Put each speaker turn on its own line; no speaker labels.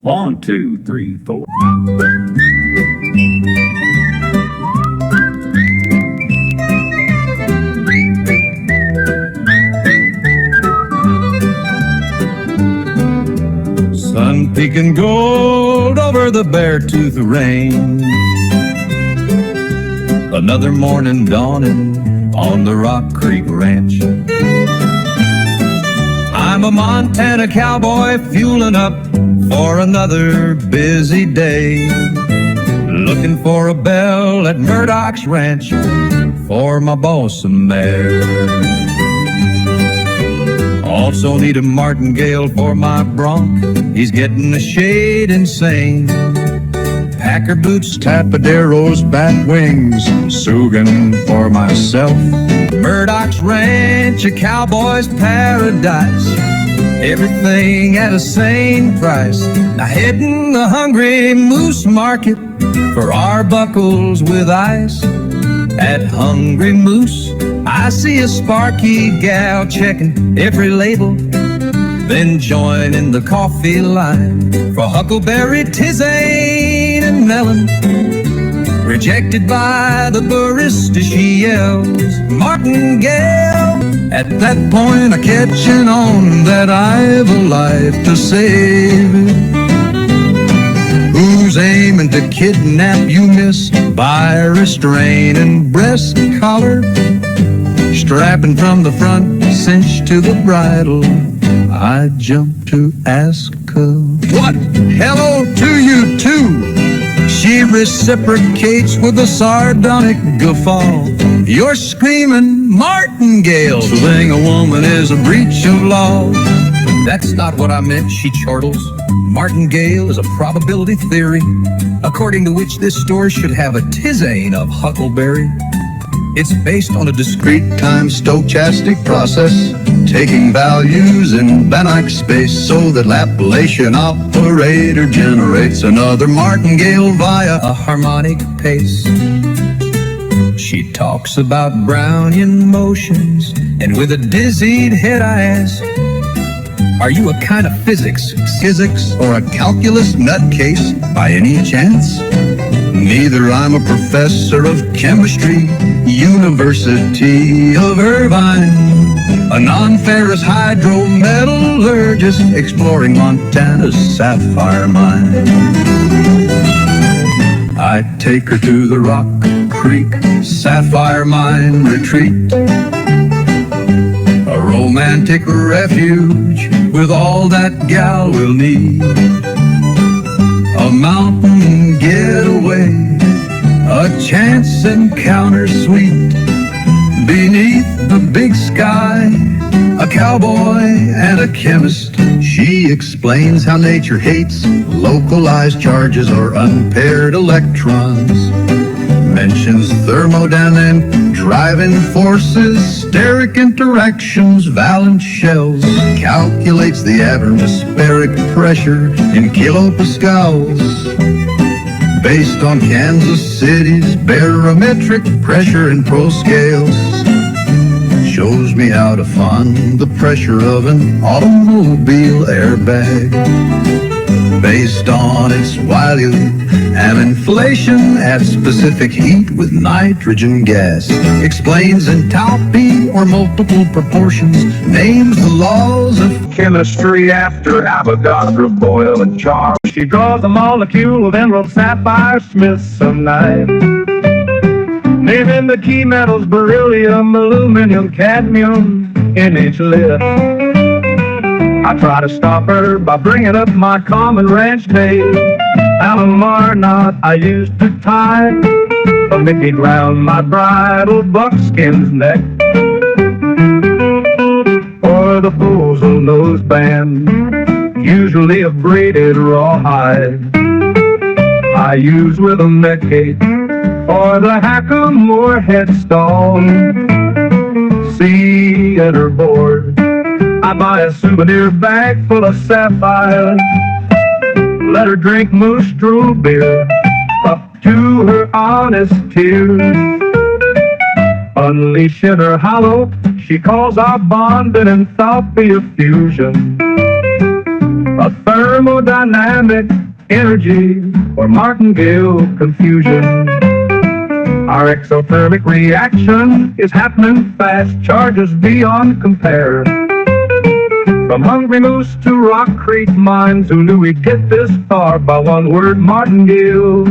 1, 2, 3, 4.
Sun peeking gold over the bare-tooth rain. Another morning dawning on the Rock Creek Ranch. I'm a Montana cowboy fueling up for another busy day, looking for a bell at Murdoch's ranch for my boss and mare. Also need a martingale for my bronc, he's getting a shade insane. Packer boots, tapaderos, bat wings, SOOGAN for myself. Murdoch's ranch, a cowboy's paradise, everything at a sane price. Now heading the Hungry Moose Market for arbuckles with ice. At Hungry Moose, I see a sparky gal checking every label, then joining the coffee line for huckleberry, tisane, and melon. Rejected by the barista, she yells, "Martingale!" At that point, I catching on that I've a life to save. Who's aiming to kidnap you, miss, by a restraining breast collar? Strapping from the front, cinch to the bridle, I jump to ask her, "What? Hello to you too." She reciprocates with a sardonic guffaw. "You're screaming martingale. Killing a woman is a breach of law." "That's not what I meant," she chortles. "Martingale is a probability theory, according to which this store should have a tisane of huckleberry. It's based on a discrete time stochastic process, taking values in Banach space so that Laplacian operator generates another martingale via a harmonic pace." She talks about Brownian motions, and with a dizzied head I ask, "Are you a kind of physics, or a calculus nutcase by any chance?" "Neither, I'm a professor of chemistry, University of Irvine, a non-ferrous hydrometallurgist exploring Montana's Sapphire mine." I take her to the Rock Creek Sapphire mine retreat, a romantic refuge with all that gal will need. A mountain getaway, a chance encounter sweet. Beneath the big sky, a cowboy and a chemist. She explains how nature hates localized charges or unpaired electrons. Mentions thermodynamic driving forces, steric interactions, valence shells. Calculates the atmospheric pressure in kilopascals, based on Kansas City's barometric pressure in pro scales. Shows me how to fund the pressure of an automobile airbag, based on its value and inflation at specific heat with nitrogen gas. Explains enthalpy or multiple proportions, names the laws of
Chemistry after Avogadro, Boyle, and Charles. She draws a molecule of emerald, sapphire, smithsonite, naming the key metals beryllium, aluminum, cadmium in each list. I try to stop her by bringing up my common ranch tape, Alomar knot I used to tie a Mickey round my bridle buckskin's neck, or the Bozel noseband, usually of braided rawhide, I use with a mechate, or the hackamore headstall. See at her board, I buy a souvenir bag full of sapphire, let her drink moose drool beer up to her honest tears. Unleashing her hollow, she calls our bond an enthalpy of fusion. A thermodynamic energy or martingale confusion. Our exothermic reaction is happening fast, charges beyond compare. From Hungry Moose to Rock Creek Mines, who knew we'd get this far by one word, martingale?